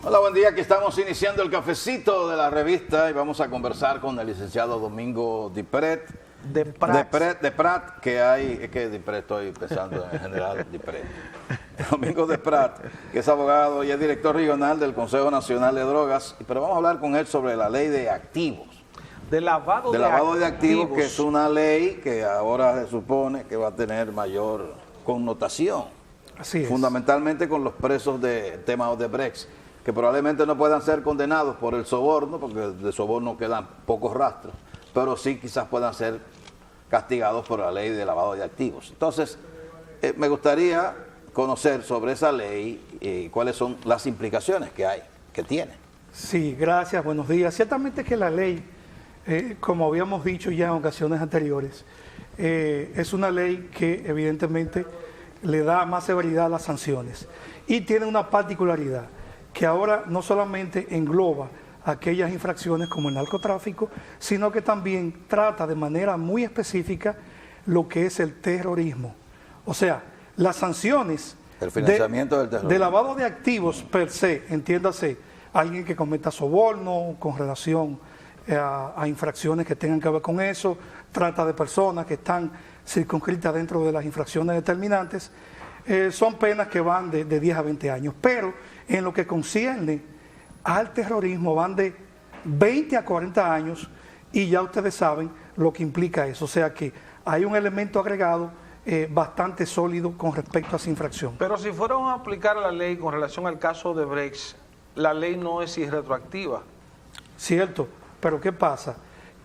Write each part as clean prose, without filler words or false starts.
Hola, buen día. Aquí estamos iniciando el cafecito de la revista y vamos a conversar con el licenciado Domingo Dipret. De Prat, que hay, es que Dipret estoy pensando en general, Dipret. Domingo Dipret, que es abogado y es director regional del Consejo Nacional de Drogas, pero vamos a hablar con él sobre la ley de activos. De lavado de activos, que es una ley que ahora se supone que va a tener mayor connotación. Así es. Fundamentalmente con los presos de tema Odebrecht, que probablemente no puedan ser condenados por el soborno, porque de soborno quedan pocos rastros, pero sí quizás puedan ser castigados por la ley de lavado de activos. Entonces, me gustaría conocer sobre esa ley y cuáles son las implicaciones que tiene. Sí, gracias, buenos días. Ciertamente que la ley, como habíamos dicho ya en ocasiones anteriores, es una ley que evidentemente le da más severidad a las sanciones y tiene una particularidad, que ahora no solamente engloba aquellas infracciones como el narcotráfico, sino que también trata de manera muy específica lo que es el terrorismo. O sea, las sanciones el financiamiento del terrorismo, de lavado de activos per se, entiéndase, alguien que cometa soborno con relación a infracciones que tengan que ver con eso, trata de personas que están circunscritas dentro de las infracciones determinantes, son penas que van de 10 a 20 años, pero en lo que concierne al terrorismo van de 20 a 40 años y ya ustedes saben lo que implica eso, o sea que hay un elemento agregado bastante sólido con respecto a esa infracción. Pero si fuéramos a aplicar la ley con relación al caso de Odebrecht, la ley no es irretroactiva. Cierto, pero ¿qué pasa?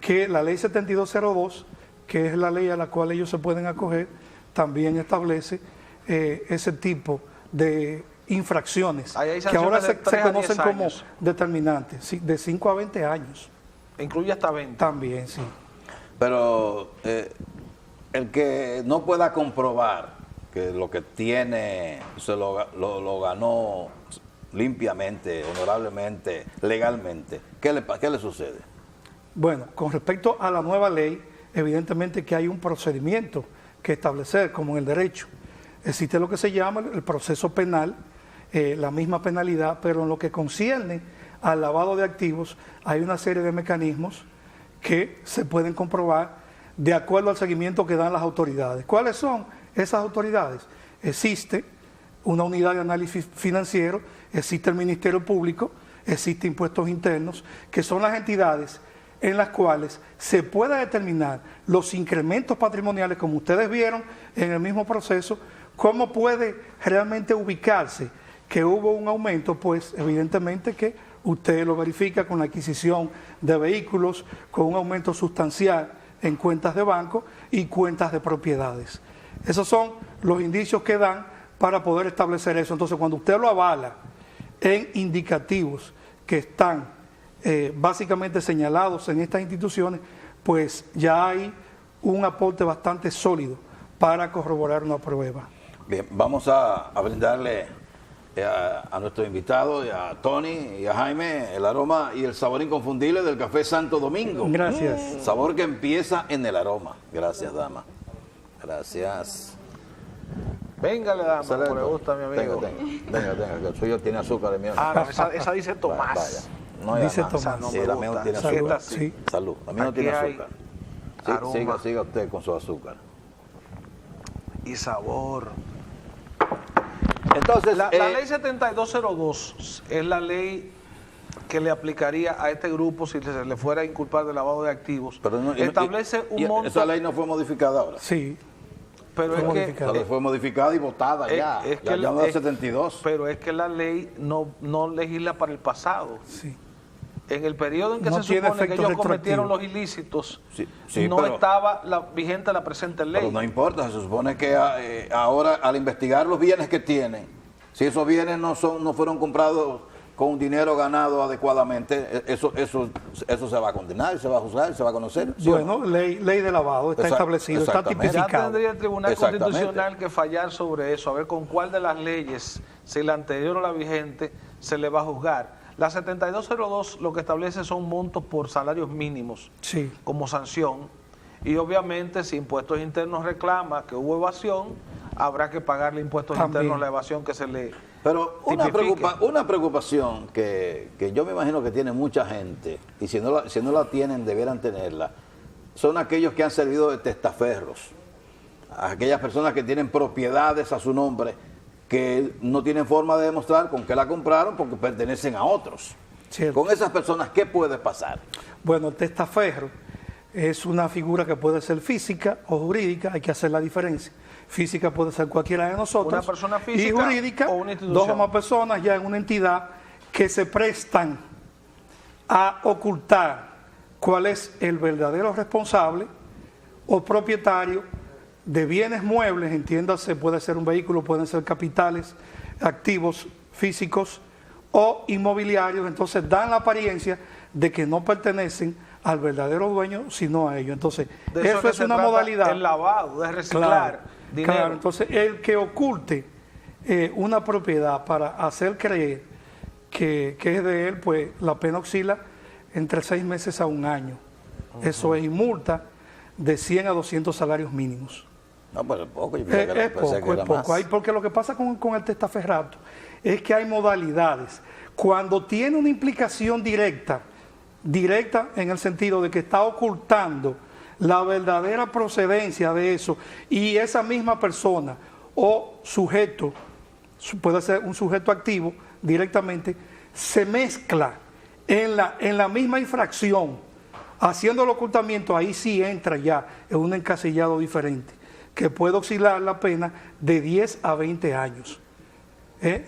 Que la ley 7202, que es la ley a la cual ellos se pueden acoger, también establece ese tipo de infracciones que ahora se conocen como determinantes, sí, de 5 a 20 años. Incluye hasta 20. También, sí. Pero el que no pueda comprobar que lo que tiene se lo ganó limpiamente, honorablemente, legalmente, ¿qué le sucede? Bueno, con respecto a la nueva ley, evidentemente que hay un procedimiento que establecer, como en el derecho. Existe lo que se llama el proceso penal, la misma penalidad, pero en lo que concierne al lavado de activos hay una serie de mecanismos que se pueden comprobar de acuerdo al seguimiento que dan las autoridades. ¿Cuáles son esas autoridades? Existe una unidad de análisis financiero, existe el Ministerio Público, existe Impuestos Internos, que son las entidades en las cuales se pueda determinar los incrementos patrimoniales, como ustedes vieron en el mismo proceso, cómo puede realmente ubicarse que hubo un aumento, pues evidentemente que usted lo verifica con la adquisición de vehículos, con un aumento sustancial en cuentas de banco y cuentas de propiedades. Esos son los indicios que dan para poder establecer eso. Entonces, cuando usted lo avala en indicativos que están básicamente señalados en estas instituciones, pues ya hay un aporte bastante sólido para corroborar una prueba. Bien, vamos a brindarle a nuestro invitado, y a Tony y a Jaime, el aroma y el sabor inconfundible del café Santo Domingo. Gracias. Sabor que empieza en el aroma. Gracias, dama. Gracias. Véngale, dama, como le gusta a mi amigo. Venga, que el suyo tiene azúcar, el mío no. Ah, no, esa dice Tomás. Vaya. No Dice nada. Tomás. No Sí, me la gusta. mía no tiene Salud, azúcar. sí. Salud. La mía no Aquí tiene hay azúcar. aroma. Siga usted con su azúcar. Y sabor. Entonces, La ley 7202 es la ley que le aplicaría a este grupo si se le fuera a inculpar de lavado de activos. pero Establece un monto. Esa ley no fue modificada ahora. Sí. Pero fue es que modificada. Fue modificada y votada ya. es Ya que no es 72. Pero es que la ley no legisla para el pasado. Sí. En el periodo en que No se tiene supone que efecto ellos cometieron retroactivo. los ilícitos, Sí, no pero- estaba vigente la presente ley. Pero no importa, se supone que ahora al investigar los bienes que tienen, si esos bienes no fueron comprados con dinero ganado adecuadamente, eso se va a condenar, se va a juzgar, se va a conocer. ¿sí o no? Bueno, ley de lavado está establecido, está exactamente. Ya tipificado. tendría el Tribunal Exactamente. Constitucional que fallar sobre eso, a ver con cuál de las leyes, si la anterior o la vigente, se le va a juzgar. La 7202 lo que establece son montos por salarios mínimos Sí. como sanción, y obviamente si Impuestos Internos reclama que hubo evasión, habrá que pagarle impuestos También. internos la evasión que se le Pero una preocupación que yo me imagino que tiene mucha gente, y si no la tienen, debieran tenerla, son aquellos que han servido de testaferros. Aquellas personas que tienen propiedades a su nombre, que no tienen forma de demostrar con qué la compraron porque pertenecen a otros. Cierto. Con esas personas, ¿qué puede pasar? Bueno, el testaferro es una figura que puede ser física o jurídica, hay que hacer la diferencia. Física puede ser cualquiera de nosotros. Una persona física y jurídica, o una institución. 2 o más personas ya en una entidad que se prestan a ocultar cuál es el verdadero responsable o propietario de bienes muebles, entiéndase, puede ser un vehículo, pueden ser capitales, activos físicos o inmobiliarios, entonces dan la apariencia de que no pertenecen al verdadero dueño, sino a ellos. Entonces, de eso es una modalidad. El lavado, de reciclar Claro, dinero. claro, entonces el que oculte una propiedad para hacer creer que es de él, pues la pena oscila entre 6 meses a 1 año. Eso es, y multa de 100 a 200 salarios mínimos. No, pero es poco. Yo Es poco. Porque lo que pasa con el testaferrato es que hay modalidades. Cuando tiene una implicación directa en el sentido de que está ocultando la verdadera procedencia de eso, y esa misma persona o sujeto, puede ser un sujeto activo directamente, se mezcla en la misma infracción, haciendo el ocultamiento, ahí sí entra ya en un encasillado diferente, que puede oscilar la pena de 10 a 20 años.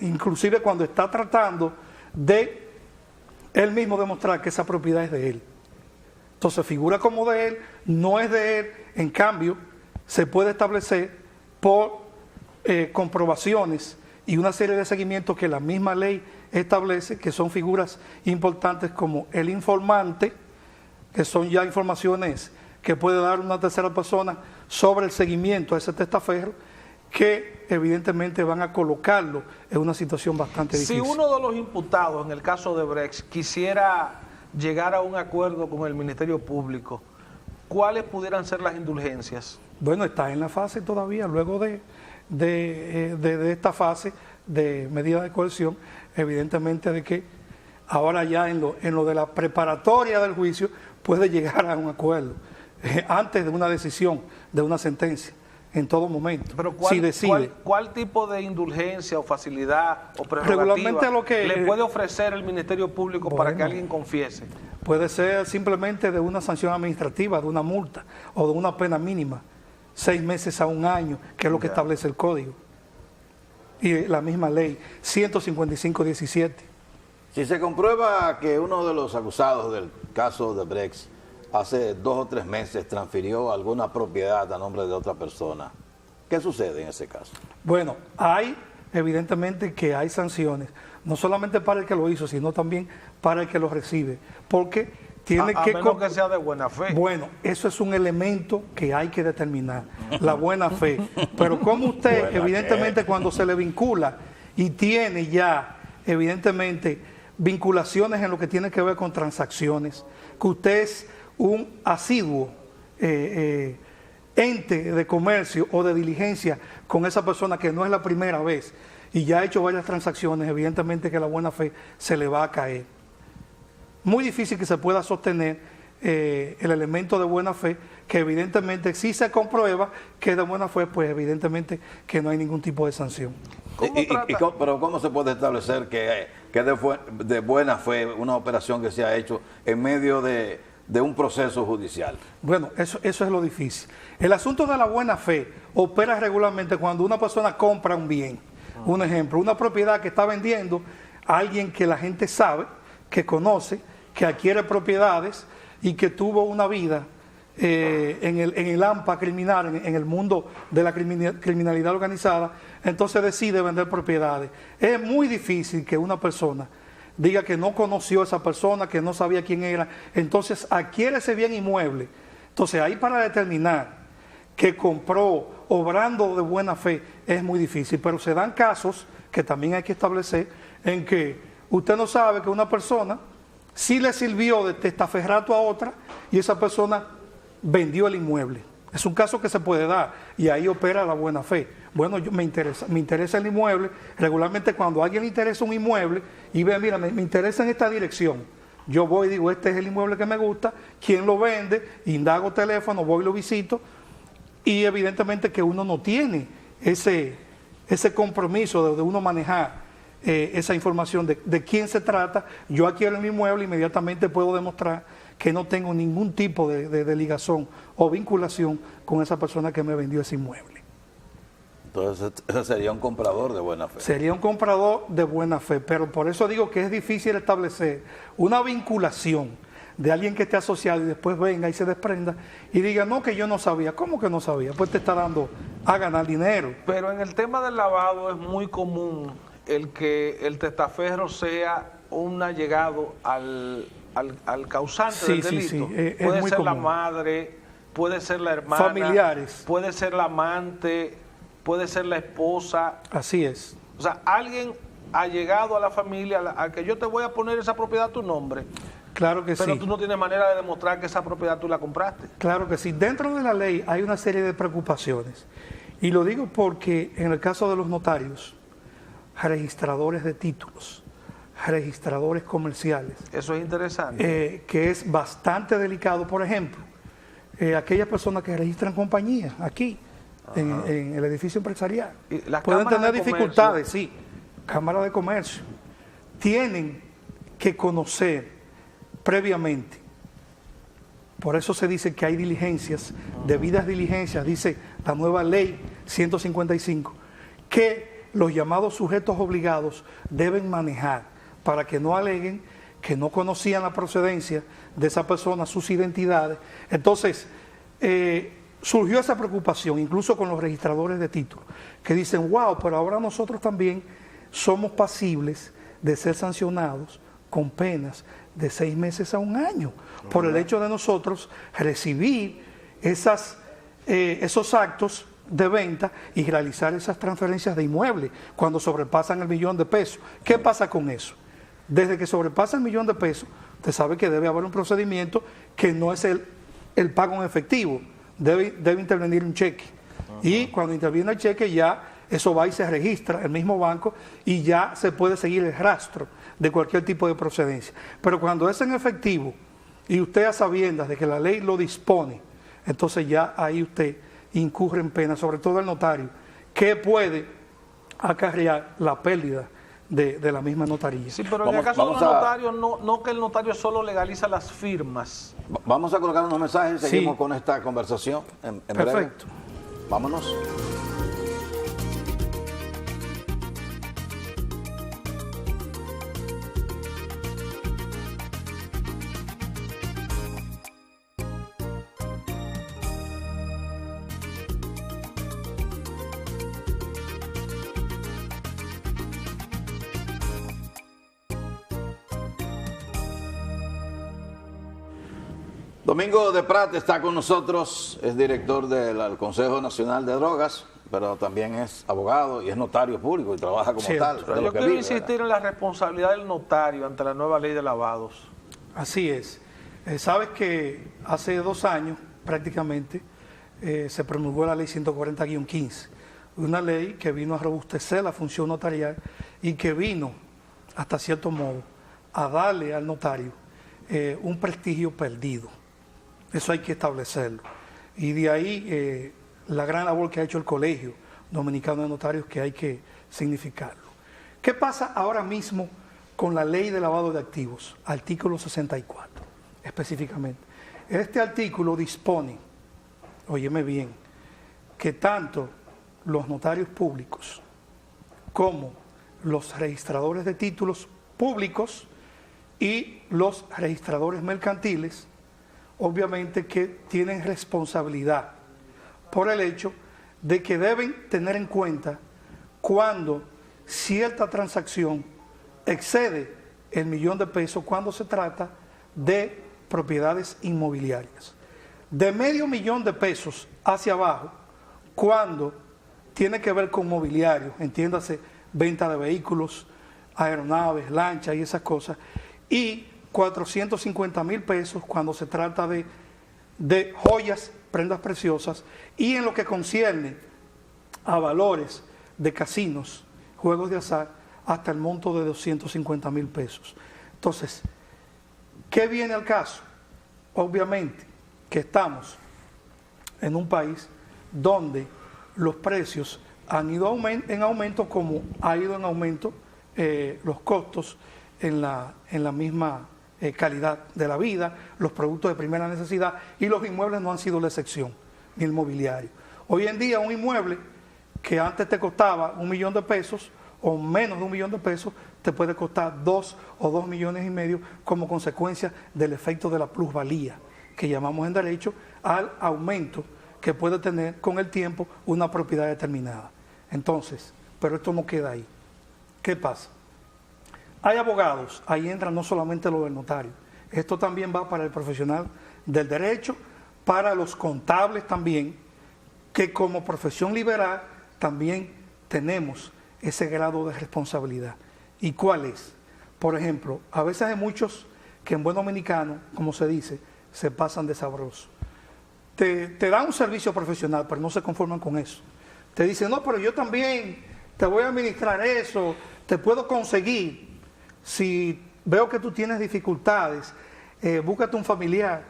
Inclusive cuando está tratando de él mismo demostrar que esa propiedad es de él. Entonces figura como de él, no es de él, en cambio se puede establecer por comprobaciones y una serie de seguimientos que la misma ley establece, que son figuras importantes como el informante, que son ya informaciones que puede dar una tercera persona sobre el seguimiento a ese testaferro, que evidentemente van a colocarlo en una situación bastante difícil. Si uno de los imputados, en el caso de Brecht, quisiera llegar a un acuerdo con el Ministerio Público, ¿cuáles pudieran ser las indulgencias? Bueno, está en la fase todavía, luego de esta fase de medida de coerción, evidentemente de que ahora ya en lo de la preparatoria del juicio puede llegar a un acuerdo, antes de una decisión, de una sentencia, en todo momento. Pero si decide. ¿Cuál tipo de indulgencia o facilidad o prerrogativa le puede ofrecer el Ministerio Público para que alguien confiese? Puede ser simplemente de una sanción administrativa, de una multa o de una pena mínima, 6 meses a 1 año, que es lo que establece el Código. Y la misma ley, 155-17. Si se comprueba que uno de los acusados del caso de Brecht hace 2 o 3 meses transfirió alguna propiedad a nombre de otra persona, ¿qué sucede en ese caso? Bueno, evidentemente que hay sanciones, no solamente para el que lo hizo, sino también para el que lo recibe, porque tiene a menos que sea de buena fe. Bueno, eso es un elemento que hay que determinar, la buena fe. Pero como usted, evidentemente, cuando se le vincula y tiene ya, evidentemente, vinculaciones en lo que tiene que ver con transacciones, que usted es un asiduo ente de comercio o de diligencia con esa persona que no es la primera vez y ya ha hecho varias transacciones, evidentemente que la buena fe se le va a caer. Muy difícil que se pueda sostener el elemento de buena fe, que evidentemente si se comprueba que es de buena fe, pues evidentemente que no hay ningún tipo de sanción. Pero ¿cómo se puede establecer que de buena fe una operación que se ha hecho en medio de un proceso judicial? Bueno, eso es lo difícil. El asunto de la buena fe opera regularmente cuando una persona compra un bien. Un ejemplo, una propiedad que está vendiendo a alguien que la gente sabe, que conoce, que adquiere propiedades y que tuvo una vida en el AMPA criminal, en el mundo de la criminalidad organizada, entonces decide vender propiedades. Es muy difícil que una persona diga que no conoció a esa persona, que no sabía quién era, entonces adquiere ese bien inmueble. Entonces ahí para determinar que compró obrando de buena fe es muy difícil, pero se dan casos que también hay que establecer en que usted no sabe que una persona sí le sirvió de testaferrato a otra y esa persona vendió el inmueble. Es un caso que se puede dar y ahí opera la buena fe. Bueno, me interesa el inmueble. Regularmente cuando a alguien le interesa un inmueble y ve, mira, me interesa en esta dirección, yo voy y digo, este es el inmueble que me gusta, quién lo vende, indago teléfono, voy y lo visito, y evidentemente que uno no tiene ese compromiso de uno manejar esa información de quién se trata. Yo adquiero el inmueble, inmediatamente puedo demostrar que no tengo ningún tipo de ligazón o vinculación con esa persona que me vendió ese inmueble. Entonces, ese sería un comprador de buena fe. Sería un comprador de buena fe, pero por eso digo que es difícil establecer una vinculación de alguien que esté asociado y después venga y se desprenda y diga, no, que yo no sabía. ¿Cómo que no sabía? Pues te está dando a ganar dinero. Pero en el tema del lavado es muy común el que el testaferro sea un allegado al causante del delito. Es puede muy ser común. la madre, puede ser la hermana, Familiares. puede ser la amante, puede ser la esposa. Así es. O sea, alguien allegado a la familia, al que yo te voy a poner esa propiedad a tu nombre, Claro que pero sí. tú no tienes manera de demostrar que esa propiedad tú la compraste. Claro que sí. Dentro de la ley hay una serie de preocupaciones. Y lo digo porque en el caso de los notarios, registradores de títulos, registradores comerciales, Eso es interesante. que es bastante delicado. Por ejemplo, aquellas personas que registran compañías aquí, en el edificio empresarial, Y las pueden cámaras tener de dificultades, sí. Cámara de comercio. Tienen que conocer previamente. Por eso se dice que hay diligencias, debidas diligencias, dice la nueva ley 155, que los llamados sujetos obligados deben manejar para que no aleguen que no conocían la procedencia de esa persona, sus identidades. Entonces, surgió esa preocupación, incluso con los registradores de títulos, que dicen, wow, pero ahora nosotros también somos pasibles de ser sancionados con penas de 6 meses a 1 año, por el hecho de nosotros recibir esos actos de venta y realizar esas transferencias de inmuebles cuando sobrepasan el $1.000.000. ¿Qué pasa con eso? Desde que sobrepasa el $1.000.000, usted sabe que debe haber un procedimiento que no es el pago en efectivo, debe intervenir un cheque. Y cuando interviene el cheque ya eso va y se registra el mismo banco y ya se puede seguir el rastro de cualquier tipo de procedencia. Pero cuando es en efectivo y usted a sabiendas de que la ley lo dispone, entonces ya ahí usted incurre en pena, sobre todo el notario, que puede acarrear la pérdida de la misma notaría. Sí, pero en el caso de los notarios, no que el notario solo legaliza las firmas. Vamos a colocar unos mensajes y Sí. seguimos con esta conversación en breve. Perfecto. Vámonos. Domingo de Prat está con nosotros, es director del Consejo Nacional de Drogas, pero también es abogado y es notario público y trabaja como Cierto. tal. de Pero lo yo que quiero vive, insistir ¿verdad? en la responsabilidad del notario ante la nueva ley de lavados. Así es. Sabes que hace 2 años prácticamente se promulgó la ley 140-15, una ley que vino a robustecer la función notarial y que vino, hasta cierto modo, a darle al notario un prestigio perdido. Eso hay que establecerlo. Y de ahí la gran labor que ha hecho el Colegio Dominicano de Notarios, que hay que significarlo. ¿Qué pasa ahora mismo con la ley de lavado de activos? Artículo 64, específicamente. Este artículo dispone, óyeme bien, que tanto los notarios públicos como los registradores de títulos públicos y los registradores mercantiles, obviamente que tienen responsabilidad por el hecho de que deben tener en cuenta cuando cierta transacción excede el $1.000.000 cuando se trata de propiedades inmobiliarias. De $500,000 hacia abajo, cuando tiene que ver con mobiliario, entiéndase, venta de vehículos, aeronaves, lanchas y esas cosas, y $450,000 cuando se trata de joyas, prendas preciosas, y en lo que concierne a valores de casinos, juegos de azar, hasta el monto de 250,000 pesos. Entonces, ¿qué viene al caso? Obviamente que estamos en un país donde los precios han ido en aumento, como ha ido en aumento los costos en la misma calidad de la vida, los productos de primera necesidad, y los inmuebles no han sido la excepción, ni el mobiliario. Hoy en día un inmueble que antes te costaba 1 millón de pesos o menos de 1 millón de pesos, te puede costar 2 o 2,5 millones como consecuencia del efecto de la plusvalía, que llamamos en derecho al aumento que puede tener con el tiempo una propiedad determinada. Entonces, pero esto no queda ahí. ¿Qué pasa? Hay abogados, ahí entra no solamente lo del notario, esto también va para el profesional del derecho, para los contables también, que como profesión liberal también tenemos ese grado de responsabilidad. ¿Y cuál es? Por ejemplo, a veces hay muchos que en buen dominicano, como se dice, se pasan de sabroso. Te dan un servicio profesional, pero no se conforman con eso. Te dicen, no, pero yo también te voy a administrar eso, te puedo conseguir. Si veo que tú tienes dificultades, búscate un familiar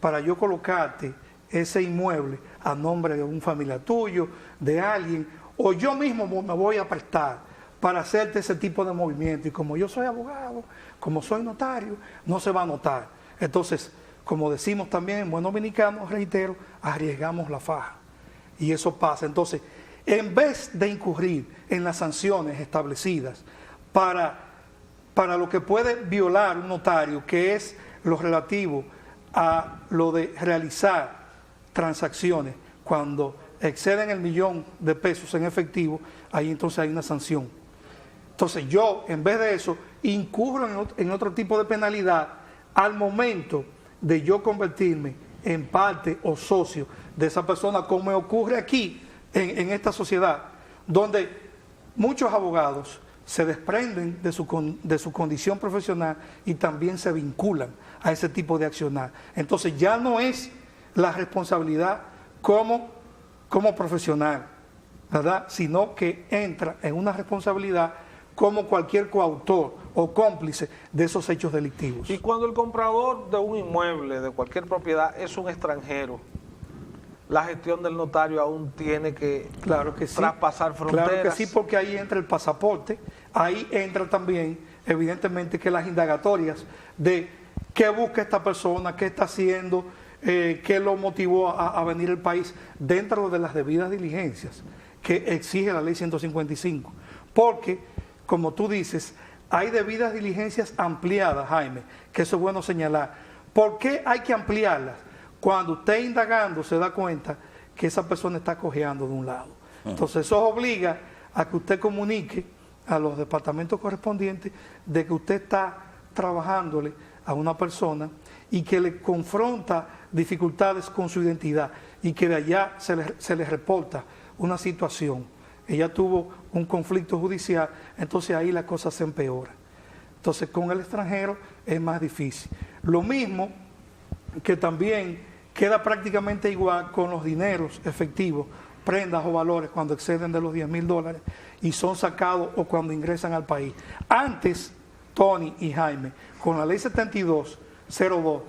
para yo colocarte ese inmueble a nombre de un familiar tuyo, de alguien, o yo mismo me voy a prestar para hacerte ese tipo de movimiento. Y como yo soy abogado, como soy notario, no se va a notar. Entonces, como decimos también en buen dominicano, reitero, arriesgamos la faja. Y eso pasa. Entonces, en vez de incurrir en las sanciones establecidas para lo que puede violar un notario, que es lo relativo a lo de realizar transacciones cuando exceden el 1 millón de pesos en efectivo, ahí entonces hay una sanción. Entonces yo, en vez de eso, incurro en otro tipo de penalidad al momento de yo convertirme en parte o socio de esa persona, como me ocurre aquí en esta sociedad, donde muchos abogados se desprenden de su condición profesional y también se vinculan a ese tipo de accionar. Entonces ya no es la responsabilidad como profesional, ¿verdad? Sino que entra en una responsabilidad como cualquier coautor o cómplice de esos hechos delictivos. Y cuando el comprador de un inmueble, de cualquier propiedad, es un extranjero, la gestión del notario aún tiene que, sí, traspasar fronteras. Claro que sí, porque ahí entra el pasaporte, ahí entra también, evidentemente, que las indagatorias de qué busca esta persona, qué está haciendo, qué lo motivó a venir al país, dentro de las debidas diligencias que exige la ley 155. Porque, como tú dices, hay debidas diligencias ampliadas, Jaime, que eso es bueno señalar. ¿Por qué hay que ampliarlas? Cuando usted indagando se da cuenta que esa persona está cojeando de un lado. Entonces eso obliga a que usted comunique a los departamentos correspondientes de que usted está trabajándole a una persona y que le confronta dificultades con su identidad y que de allá se le reporta una situación. Ella tuvo un conflicto judicial, entonces ahí la cosa se empeora. Entonces con el extranjero es más difícil. Lo mismo que también queda prácticamente igual con los dineros efectivos, prendas o valores cuando exceden de los $10,000 y son sacados o cuando ingresan al país. Antes, Tony y Jaime, con la ley 7202,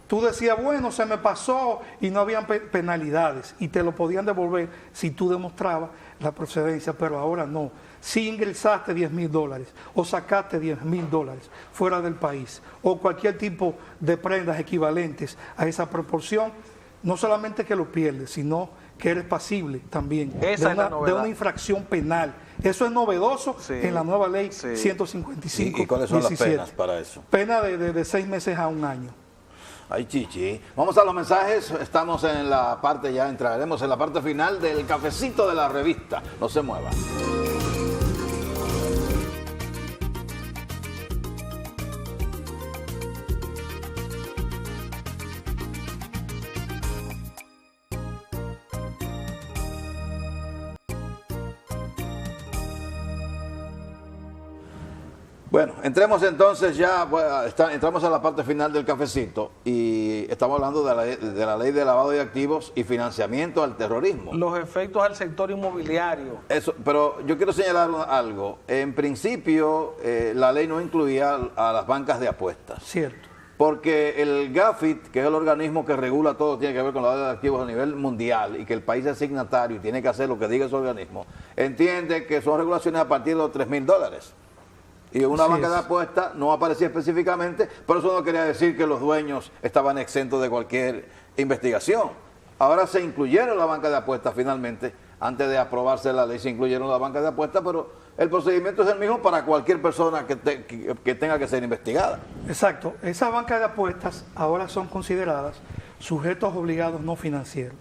tú decías, bueno, se me pasó y no habían penalidades y te lo podían devolver si tú demostrabas la procedencia, pero ahora no. Si ingresaste $10,000 o sacaste $10,000 fuera del país o cualquier tipo de prendas equivalentes a esa proporción, no solamente que lo pierdes, sino que eres pasible también de una infracción penal. Eso es novedoso en la nueva ley 155. ¿Y cuáles son las penas para eso? Pena de 6 meses a 1 año. Ay, chichi. Vamos a los mensajes. Estamos en la parte, ya entraremos en la parte final del cafecito de la revista. No se muevan. Bueno, entremos entonces ya, entramos a la parte final del cafecito y estamos hablando de la ley de lavado de activos y financiamiento al terrorismo. Los efectos al sector inmobiliario. Eso, pero yo quiero señalar algo. En principio, la ley no incluía a las bancas de apuestas. Cierto. Porque el GAFIT, que es el organismo que regula todo, tiene que ver con la lavado de activos a nivel mundial y que el país es signatario y tiene que hacer lo que diga ese organismo, entiende que son regulaciones a partir de los $3,000. Y una banca de apuestas no aparecía específicamente, pero eso no quería decir que los dueños estaban exentos de cualquier investigación. Ahora se incluyeron la banca de apuestas finalmente, antes de aprobarse la ley se incluyeron la banca de apuestas, pero el procedimiento es el mismo para cualquier persona que tenga que ser investigada. Exacto. Esas bancas de apuestas ahora son consideradas sujetos obligados no financieros.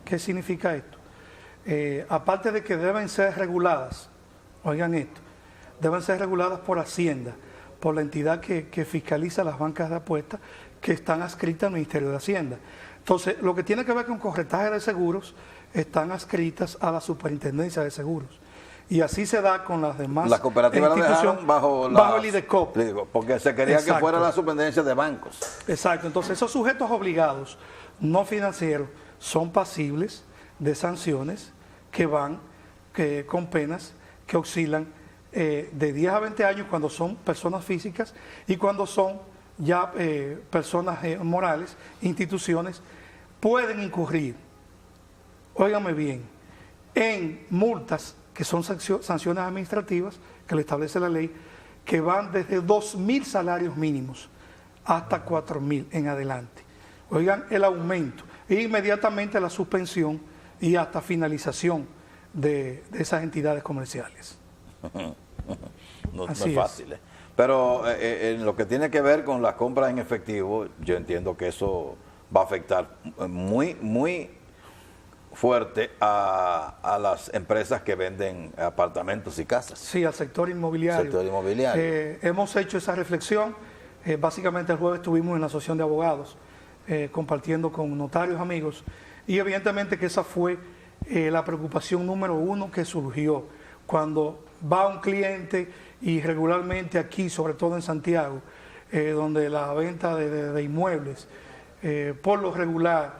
¿Qué significa esto? Aparte de que deben ser reguladas, oigan esto, deben ser reguladas por Hacienda, por la entidad que fiscaliza las bancas de apuestas que están adscritas al Ministerio de Hacienda. Entonces, lo que tiene que ver con corretaje de seguros están adscritas a la Superintendencia de Seguros. Y así se da con las demás las cooperativas instituciones bajo el IDECOP. Porque se quería que fuera la superintendencia de bancos. Exacto. Entonces, esos sujetos obligados no financieros son pasibles de sanciones que van con penas que oscilan de 10 a 20 años cuando son personas físicas y cuando son ya personas morales, instituciones, pueden incurrir, óigame bien, en multas que son sanciones administrativas que le establece la ley, que van desde 2.000 salarios mínimos hasta 4.000 en adelante. Oigan el aumento e inmediatamente la suspensión y hasta finalización de esas entidades comerciales. No es fácil. Pero en lo que tiene que ver con las compras en efectivo, yo entiendo que eso va a afectar muy fuerte a las empresas que venden apartamentos y casas. Sí, al sector inmobiliario. Hemos hecho esa reflexión. Básicamente el jueves estuvimos en la Asociación de Abogados compartiendo con notarios amigos y evidentemente que esa fue la preocupación número uno que surgió cuando va un cliente y regularmente aquí, sobre todo en Santiago, donde la venta de inmuebles por lo regular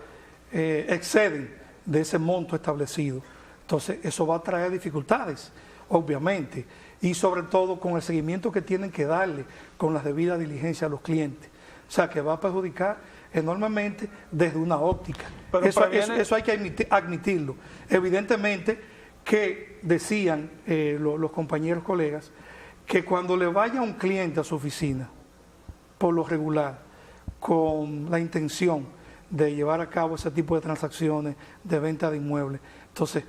exceden de ese monto establecido. Entonces eso va a traer dificultades, obviamente, y sobre todo con el seguimiento que tienen que darle con las debidas diligencias a los clientes. O sea, que va a perjudicar enormemente desde una óptica. Pero eso hay que admitirlo. Evidentemente que decían los compañeros colegas que cuando le vaya un cliente a su oficina, por lo regular, con la intención de llevar a cabo ese tipo de transacciones de venta de inmuebles, entonces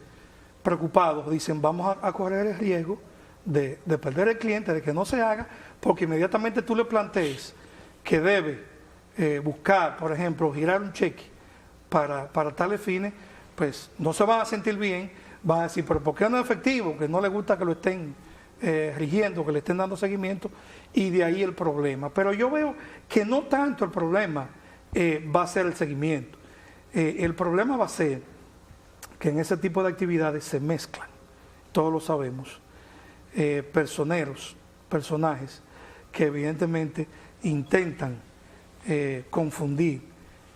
preocupados dicen vamos a correr el riesgo de perder el cliente, de que no se haga, porque inmediatamente tú le plantees que debe buscar, por ejemplo, girar un cheque para tales fines, pues no se van a sentir bien, van a decir, pero ¿por qué no es efectivo? Que no les gusta que lo estén rigiendo, que le estén dando seguimiento, y de ahí el problema. Pero yo veo que no tanto el problema va a ser el seguimiento. El problema va a ser que en ese tipo de actividades se mezclan, todos lo sabemos, personajes que evidentemente intentan confundir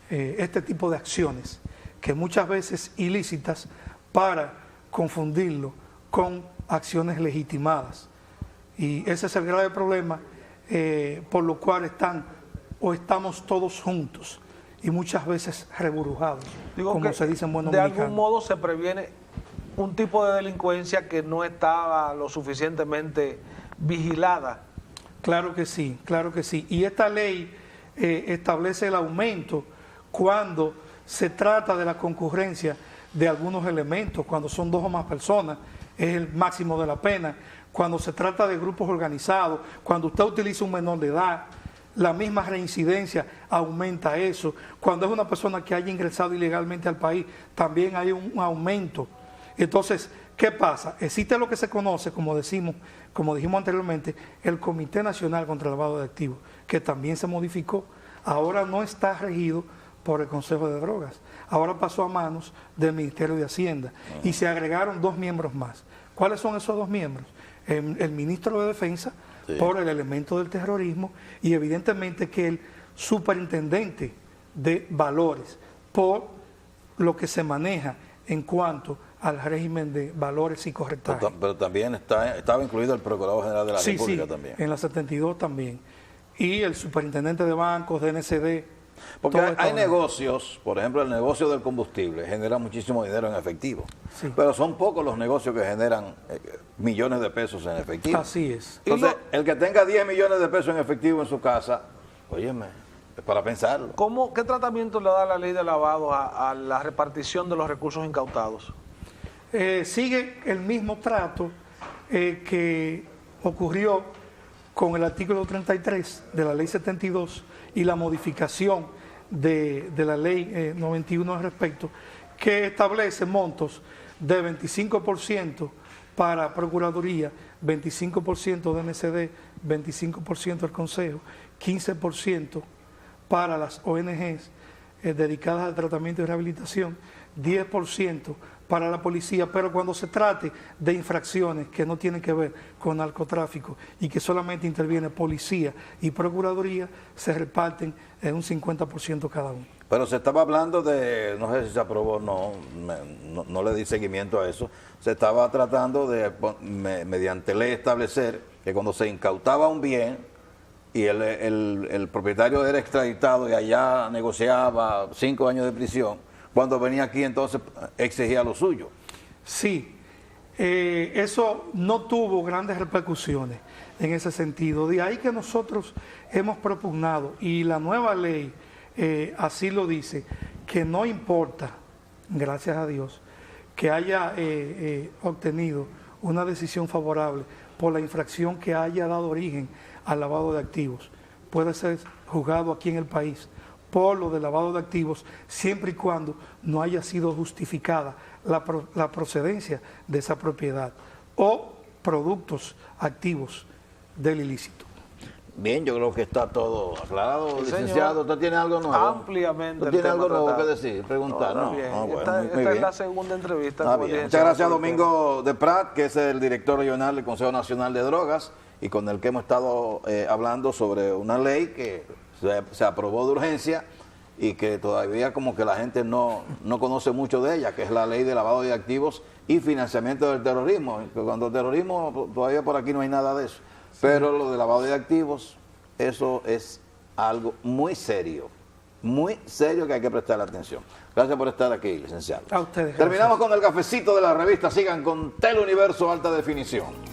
este tipo de acciones, que muchas veces ilícitas, para confundirlo con acciones legitimadas. Y ese es el grave problema por lo cual estamos todos juntos y muchas veces reburujados, como se dice en buen dominicano. De algún modo se previene un tipo de delincuencia que no estaba lo suficientemente vigilada. Claro que sí, claro que sí. Y esta ley establece el aumento cuando se trata de la concurrencia de algunos elementos, cuando son 2 o más personas, es el máximo de la pena. Cuando se trata de grupos organizados, cuando usted utiliza un menor de edad, la misma reincidencia aumenta eso. Cuando es una persona que haya ingresado ilegalmente al país, también hay un aumento. Entonces, ¿qué pasa? Existe lo que se conoce, como dijimos anteriormente, el Comité Nacional contra el Lavado de Activos, que también se modificó. Ahora no está regido por el Consejo de Drogas. Ahora pasó a manos del Ministerio de Hacienda y se agregaron 2 miembros más. ¿Cuáles son esos 2 miembros? El ministro de Defensa por el elemento del terrorismo, y evidentemente que el superintendente de valores, por lo que se maneja en cuanto al régimen de valores y correctaje. Pero también estaba incluido el Procurador General de la República también. En la 72 también. Y el superintendente de bancos, de NCD. Porque hay negocios, por ejemplo, el negocio del combustible genera muchísimo dinero en efectivo. Sí. Pero son pocos los negocios que generan millones de pesos en efectivo. Así es. Entonces, el que tenga 10 millones de pesos en efectivo en su casa, óyeme, es para pensarlo. ¿Qué tratamiento le da la ley de lavado a la repartición de los recursos incautados? Sigue el mismo trato que ocurrió con el artículo 33 de la ley 72 y la modificación de la ley 91 al respecto, que establece montos de 25% para Procuraduría, 25% de NCD, 25% del Consejo, 15% para las ONGs dedicadas al tratamiento y rehabilitación, 10% para la policía, pero cuando se trate de infracciones que no tienen que ver con narcotráfico y que solamente interviene policía y procuraduría, se reparten en un 50% cada uno. Pero se estaba hablando de, no sé si se aprobó, no le di seguimiento a eso, se estaba tratando de, mediante ley, establecer que cuando se incautaba un bien y el propietario era extraditado y allá negociaba 5 años de prisión, cuando venía aquí entonces exigía lo suyo. Sí, eso no tuvo grandes repercusiones en ese sentido. De ahí que nosotros hemos propugnado, y la nueva ley así lo dice, que no importa, gracias a Dios, que haya obtenido una decisión favorable por la infracción que haya dado origen al lavado de activos. Puede ser juzgado aquí en el país por lo de lavado de activos, siempre y cuando no haya sido justificada la procedencia de esa propiedad o productos activos del ilícito. Bien, yo creo que está todo aclarado, Sí, licenciado. ¿Usted tiene algo nuevo? Ampliamente. ¿Usted tiene algo nuevo que decir? Preguntar, ¿no? Bueno, esta es la segunda entrevista. Muchas gracias a Domingo de Prat, que es el director regional del Consejo Nacional de Drogas, y con el que hemos estado hablando sobre una ley que se aprobó de urgencia y que todavía como que la gente no conoce mucho de ella, que es la ley de lavado de activos y financiamiento del terrorismo. Cuando el terrorismo, todavía por aquí no hay nada de eso. Sí. Pero lo de lavado de activos, eso es algo muy serio que hay que prestarle atención. Gracias por estar aquí, licenciado. A ustedes. Terminamos con el cafecito de la revista. Sigan con Teleuniverso Alta Definición.